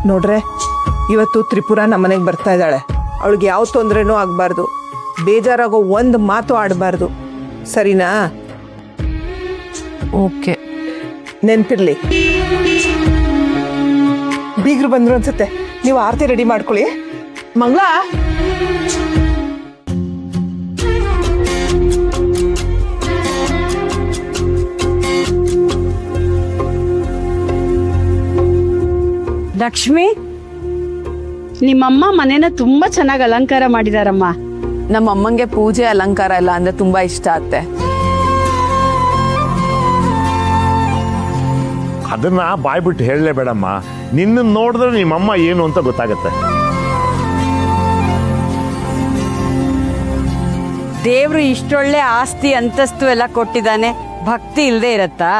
ನೋಡ್ರೆ ಇವತ್ತು ತ್ರಿಪುರ ನಮ್ಮನೆಗೆ ಬರ್ತಾ ಇದ್ದಾಳೆ. ಅವಳಿಗೆ ಯಾವ ತೊಂದರೆನೂ ಆಗಬಾರ್ದು, ಬೇಜಾರಾಗೋ ಒಂದು ಮಾತು ಆಡಬಾರ್ದು, ಸರಿನಾ? ಓಕೆ. ನೆನ್ಪಿರ್ಲಿ. ಬೀಗರು ಬಂದ್ರು ಅನ್ಸುತ್ತೆ, ನೀವು ಆರತಿ ರೆಡಿ ಮಾಡ್ಕೊಳ್ಳಿ. ಮಂಗಳ, ಲಕ್ಷ್ಮಿ, ನಿಮ್ಮಮ್ಮ ಮನೇನ ತುಂಬಾ ಚೆನ್ನಾಗಿ ಅಲಂಕಾರ ಮಾಡಿದಾರಮ್ಮ. ನಮ್ಮ ಅಮ್ಮಂಗೆ ಪೂಜೆ ಅಲಂಕಾರ ಎಲ್ಲ ಅಂದ್ರೆ ತುಂಬಾ ಇಷ್ಟ ಆಗುತ್ತೆ. ಅದನ್ನ ಬಾಯ್ಬಿಟ್ಟು ಹೇಳಲೇಬೇಡಮ್ಮ. ನಿನ್ನ ನೋಡಿದ್ರೆ ನಿಮ್ಮಮ್ಮ ಏನು ಅಂತ ಗೊತ್ತಾಗತ್ತೆ. ದೇವ್ರು ಇಷ್ಟೊಳ್ಳೆ ಆಸ್ತಿ ಅಂತಸ್ತು ಎಲ್ಲ ಕೊಟ್ಟಿದ್ದಾನೆ, ಭಕ್ತಿ ಇಲ್ಲದೆ ಇರತ್ತಾ?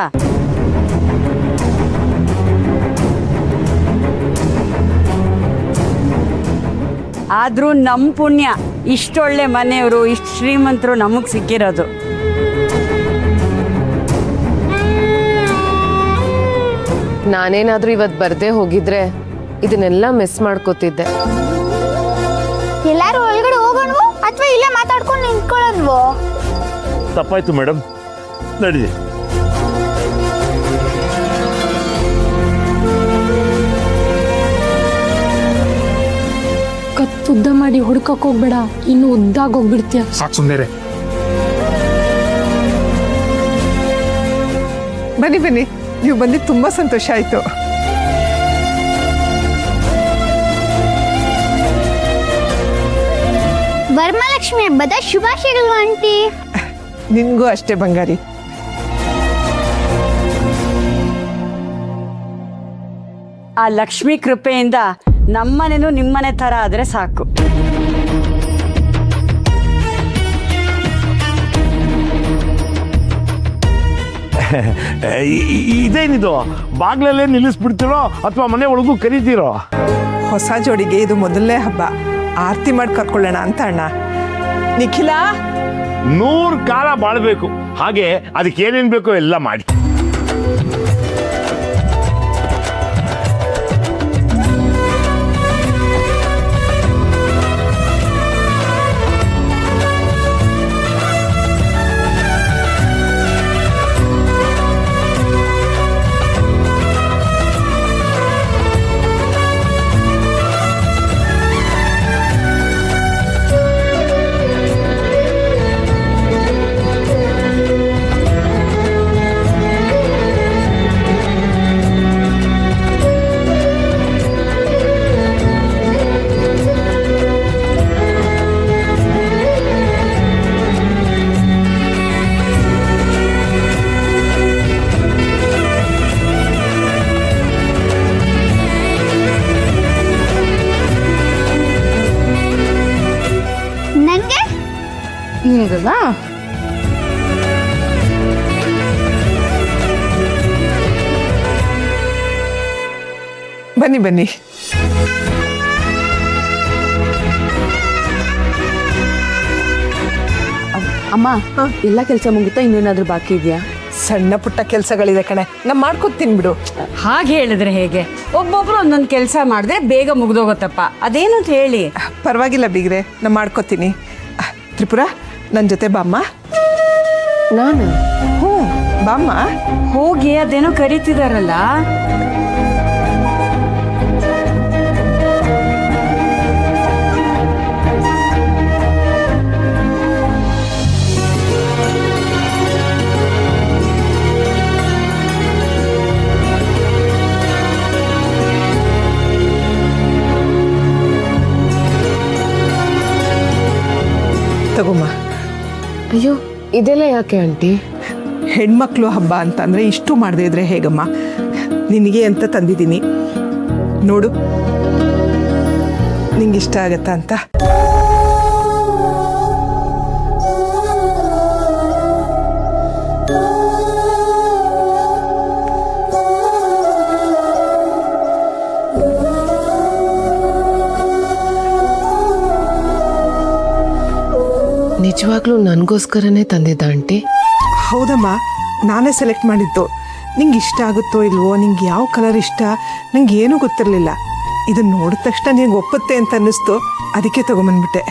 ಆದ್ರೂ ನಮ್ ಪುಣ್ಯ ಇಷ್ಟೊಳ್ಳೆ ಮನೆಯವರು, ಇಷ್ಟು ಶ್ರೀಮಂತರು ನಮಗ್ ಸಿಕ್ಕಿರೋದು. ನಾನೇನಾದ್ರೂ ಇವತ್ತು ಬರ್ದೇ ಹೋಗಿದ್ರೆ ಇದನ್ನೆಲ್ಲ ಮಿಸ್ ಮಾಡ್ಕೋತಿದ್ದೆ. ಎಲ್ಲಾರು ಒಳಗಡೆ ಹೋಗೋಣವೋ ಅಥವಾ ಇಲ್ಲೇ ಮಾತಾಡ್ಕೊಂಡು ನಿಂತ್ಕೊಳ್ಳೋದ್ವೋ? ತಪ್ಪಾಯ್ತು ಮೇಡಮ್, ನಡೀರಿ. ಕತ್ತುದ್ದ ಮಾಡಿ ಹುಡ್ಕಕ್ ಹೋಗ್ಬೇಡ, ಇನ್ನು ಉದ್ದಾಗ ಹೋಗ್ಬಿಡ್ತೀಯ. ಸಾಕು ಸುಮ್ಮನೆ. ಬನ್ನಿ ಬನ್ನಿ, ನೀವು ಬಂದಿದ್ದು ತುಂಬ ಸಂತೋಷ ಆಯಿತು. ವರಮಹಾಲಕ್ಷ್ಮಿ ಹಬ್ಬದ ಶುಭಾಶಯಗಳು ಆಂಟಿ. ನಿನ್ಗೂ ಅಷ್ಟೇ ಬಂಗಾರಿ. ಆ ಲಕ್ಷ್ಮಿ ಕೃಪೆಯಿಂದ ನಮ್ಮನೇನು ನಿಮ್ಮನೆ ತರ ಆದ್ರೆ ಸಾಕು. ಇದೇನಿದು, ಬಾಗ್ಲಲ್ಲೇ ನಿಲ್ಲಿಸ್ಬಿಡ್ತೀರೋ ಅಥವಾ ಮನೆ ಒಳಗೂ ಕರೀತೀರೋ? ಹೊಸ ಜೋಡಿಗೆ ಇದು ಮೊದಲನೇ ಹಬ್ಬ, ಆರತಿ ಮಾಡಿ ಕರ್ಕೊಳ್ಳೋಣ ಅಂತ ಅಣ್ಣ. ನಿಖಿಲ, 100 ಕಾಲ ಬಾಳ್ಬೇಕು, ಹಾಗೆ ಅದಕ್ಕೆ ಏನೇನು ಬೇಕೋ ಎಲ್ಲ ಮಾಡಿ. ನನ್ಗೆ ನಿನಗಲ್ಲ? ಬನ್ನಿ ಬನ್ನಿ. ಅಮ್ಮ, ಎಲ್ಲ ಕೆಲಸ ಮುಗಿತಾ? ಇನ್ನೇನಾದ್ರೂ ಬಾಕಿ ಇದೆಯಾ? ಸಣ್ಣ ಪುಟ್ಟ ಕೆಲಸಗಳಿದೆ ಕಣೆ, ನಾ ಮಾಡ್ಕೊತೀನಿ ಬಿಡು. ಹಾಗೆ ಹೇಳಿದ್ರೆ ಹೇಗೆ? ಒಬ್ಬೊಬ್ರು ಒಂದೊಂದು ಕೆಲಸ ಮಾಡಿದ್ರೆ ಬೇಗ ಮುಗ್ದೋಗತ್ತಪ್ಪ. ಅದೇನು ಅಂತ ಹೇಳಿ. ಪರವಾಗಿಲ್ಲ ಬೀಗ್ರೆ, ನಾ ಮಾಡ್ಕೊತೀನಿ. ತ್ರಿಪುರ, ನನ್ನ ಜೊತೆ ಬಾಮ್ಮ. ನಾನು ಹ್ಞೂ ಬಾಮ್ಮ. ಹೋಗಿ ಅದೇನೋ ಕರೀತಿದಾರಲ್ಲ. ತಗೋಮ್ಮ. ಅಯ್ಯೋ, ಇದೆಲ್ಲ ಯಾಕೆ ಆಂಟಿ? ಹೆಣ್ಮಕ್ಳು ಹಬ್ಬ ಅಂತಂದರೆ ಇಷ್ಟು ಮಾಡದೇ ಇದ್ರೆ ಹೇಗಮ್ಮ? ನಿನಗೆ ಅಂತ ತಂದಿದ್ದೀನಿ ನೋಡು, ನಿಂಗೆ ಇಷ್ಟ ಆಗತ್ತಾ ಅಂತ. ನಿಜವಾಗ್ಲೂ ನನಗೋಸ್ಕರನೇ ತಂದಿದ್ದ ಆಂಟಿ? ಹೌದಮ್ಮ, ನಾನೇ ಸೆಲೆಕ್ಟ್ ಮಾಡಿದ್ದು. ನಿಂಗೆ ಇಷ್ಟ ಆಗುತ್ತೋ ಇಲ್ವೋ, ನಿಂಗೆ ಯಾವ ಕಲರ್ ಇಷ್ಟ ನಂಗೆ ಏನೂ ಗೊತ್ತಿರಲಿಲ್ಲ. ಇದನ್ನ ನೋಡಿದ ತಕ್ಷಣ ನಿಂಗೆ ಒಪ್ಪುತ್ತೆ ಅಂತ ಅನ್ನಿಸ್ತು, ಅದಕ್ಕೆ ತಗೊಂಬಂದ್ಬಿಟ್ಟೆ.